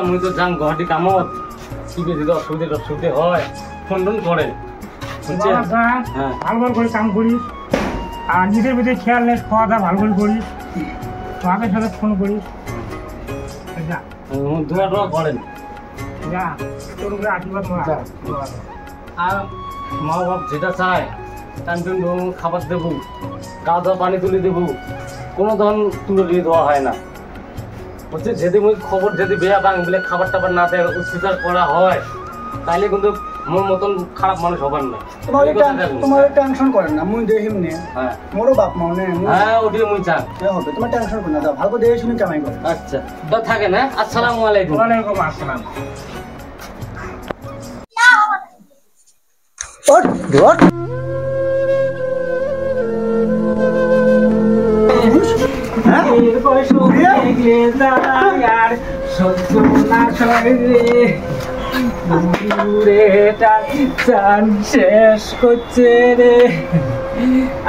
মুই তো যাম গুৱাহাটী কামত কি বেশি অসুবিধা হয় ফোন টোন করে ভালো ভালো করে কাম করিস আর নিজের ভিতরে খেয়াল নেই খাওয়া দাওয়া ভালো করে করিস মাকে সাথে ফোন করিস যা দোয়া করেন যা তোর উপরে আশীর্বাদ আর মা বাপ যেটা চায় টান টান খাবার দেবো খাওয়া দাওয়া পানি তুলে দেবো কোনো ধন তুলে দিয়ে দেওয়া হয় না বলছে যদি মুই খবর যদি বেয়া বাং বলে খাবার টাবার না দেয় অত্যাচার করা হয় তাহলে কিন্তু মোর মতন খারাপ মানুষ হবার না তোমার টেনশন করেন না মুই দেখিম নে হ্যাঁ মোরও বাপ মা নে হ্যাঁ ওটি মুই চান হবে তোমার টেনশন করো না দাও ভালো করে দেখে শুনে কামাই করো আচ্ছা তো থাকে না আসসালামু আলাইকুম ওয়ালাইকুম আসসালাম শেষ করছে রে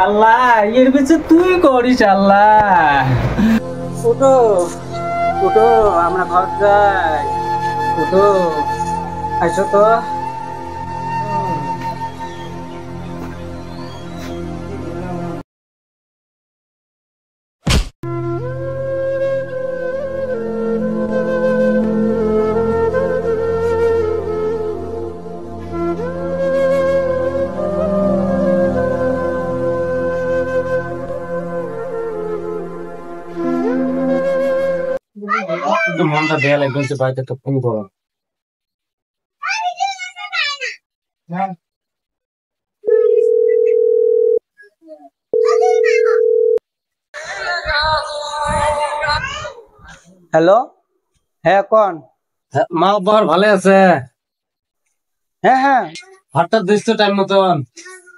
আল্লাহ এর পিছু তুই করিস আল্লাহ উঠো উঠো আমরা ঘর যাই উঠো আইসো তো মনটা দেয়া লাগবে বাড়িতে একটা ফোন করো হ্যালো হ্যাঁ কোন মা বাবার ভালো আছে হ্যাঁ হ্যাঁ ভাতটা দিস তো টাইম মতন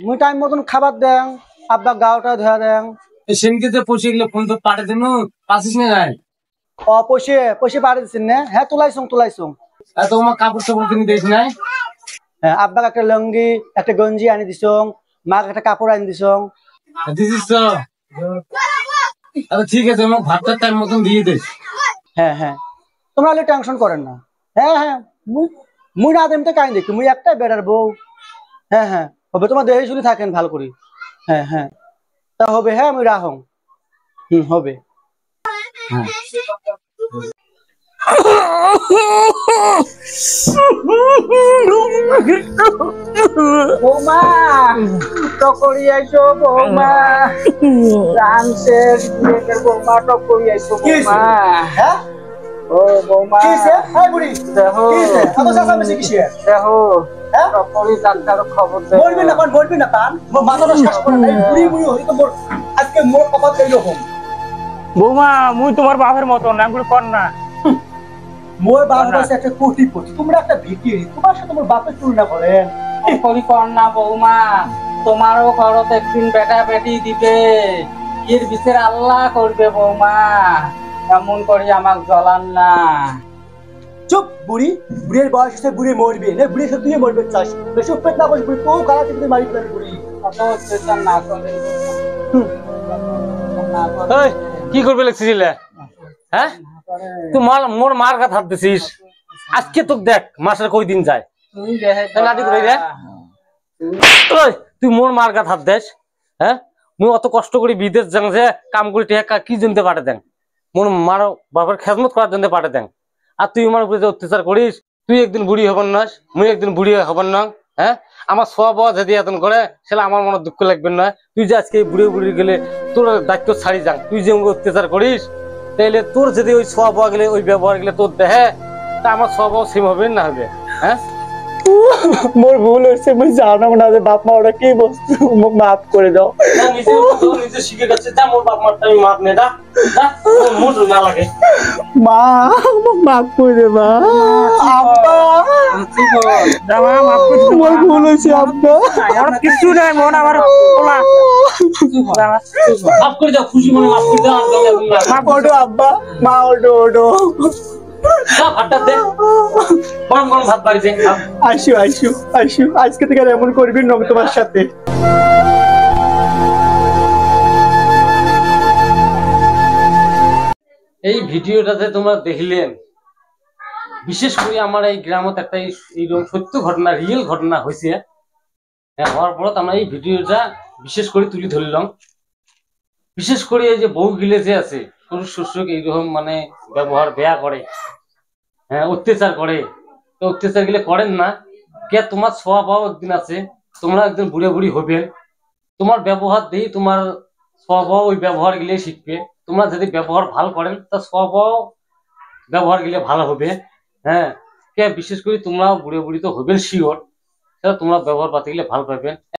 মুই টাইম মতন খাবার দেন আব্বা গাওটা ধোয়া দেন সেনকে যে পৌঁছে গেলে ফোন তো পাঠে দিন পাচ্ছিস না নাই পয়সে পয়সে বাড়ি দিচ্ছেন না হ্যাঁ তুলাইছুং তোমার কাপড় চাপড় কিনে দিস নাই হ্যাঁ আব্বাকে একটা লুঙ্গি একটা গঞ্জি আনি দিছং মাকে একটা কাপড় আনি দিছং দিছিস তো আচ্ছা ঠিক আছে আমার ভাতটার টাইম মতন দিয়ে দিস হ্যাঁ হ্যাঁ তোমরা হলে টেনশন করেন না হ্যাঁ হ্যাঁ মুই না দেমতে কাই দেখি মুই একটা বেড়ার বউ হ্যাঁ হ্যাঁ হবে তোমার দেহে শুনে থাকেন ভালো করি হ্যাঁ হ্যাঁ তা হবে হ্যাঁ মুই রাহং হবে বৌমা টকরি আইসো বৌমা রাম শেষ বৌমা টকরি আইসো বৌমা হ্যাঁ ও বৌমা কিসে হ্যাঁ বুড়ি দেখো কিসে এত চাচা বেশি কিসে দেখো হ্যাঁ টকরি ডাক্তার খবর দে বলবি না পান মোর মাথাটা শেষ করে নাই বুড়ি বুড়ি হইতো মোর আজকে মোর কপাল এই রকম বৌমা মুই তোমার বাপের মতন আমি কর না মোর বাপ হচ্ছে একটা কোটিপতি তোমরা একটা ভিকিরি তোমার সাথে তোমার বাপের তুলনা করেন করি কর না বৌমা তোমারও ঘরত একদিন বেটা বেটি দিবে এর বিচার আল্লাহ করবে বৌমা এমন করি আমাক জ্বলান না চুপ বুড়ি বুড়ির বয়স হচ্ছে বুড়ি মরবে না বুড়ি সাথে তুই মরবে চাস বেশি উপেট না বসবি তো গালা থেকে মারি ফেলবি বুড়ি অত চেষ্টা না করে কি করবে লাগছিস হ্যাঁ তুই মোর মার কাছে হাত দিছিস আজকে তোকে দেখ মাসের কই দিন যায় তুই মোর মার কাছে হাত দেস হ্যাঁ মুই অত কষ্ট করি বিদেশ যাং যে কাম করি টেকা কি জন্য পাঠে দেন মোর মার বাবার খেদমত করার জন্য পাঠে দেন আর তুই আমার উপরে যে অত্যাচার করিস তুই একদিন বুড়ি হবার নাস মুই একদিন বুড়ি হবার না হ্যাঁ আমার সব যদি এতন করে সেটা আমার মনে দুঃখ লাগবে না তুই যে আজকে বুড়ি বুড়ি গেলে তোর দায়িত্ব ছাড়ি যাং তুই যে অত্যাচার করিস তাইলে তোর যদি ওই সব গেলে ওই ব্যবহার গেলে তোর দেহে তা আমার সব সেম হবে না হবে হ্যাঁ মোর ভুল হয়েছে মুই জানাম না যে বাপ মা ওরা কি বস্তু মোক মাফ করে দাও নিজে শিখে গেছে যা মোর বাপ মারটা আমি মাপ নে দা মোর না লাগে মা মোক মাফ করে দে মা আব্বা দামা মাফ করে দে মোর ভুল হয়েছে আব্বা আর কিছু নাই মন আমার ওলা মাফ করে দাও খুশি মনে মাফ করে দাও মাফ করো আব্বা মা ওডো ওডো ভাতটা দে গরম গরম ভাত বাড়িতে আইসু আজকে থেকে এমন করবি না তোমার সাথে এই ভিডিওটাতে তোমরা দেখলেন, বিশেষ করে আমার এই গ্রামত একটা এইরকম সত্য ঘটনা, রিয়েল ঘটনা হয়েছে। হওয়ার পর আমরা এই ভিডিওটা বিশেষ করে তুলে ধরলাম। বিশেষ করে এই যে বউ গিলে যে আছে শ্বশুর শ্বশুর এইরকম মানে ব্যবহার বেয়া করে, অত্যাচার করে, তো অত্যাচার গিলে করেন না কে, তোমার স্বভাব একদিন আছে, তোমরা একদিন বুড়ে বুড়ি হবেন, তোমার ব্যবহার দিয়ে তোমার স্বভাব ওই ব্যবহার গিলে শিখবে। তোমরা যদি ব্যবহার ভালো করেন তা স্বভাব ব্যবহার গিলে ভালো হবে। হ্যাঁ, কে বিশেষ করে তোমরা বুড়ে বুড়ি তো হবেন শিওর, তোমরা ব্যবহার পাতি গেলে ভালো পাবেন।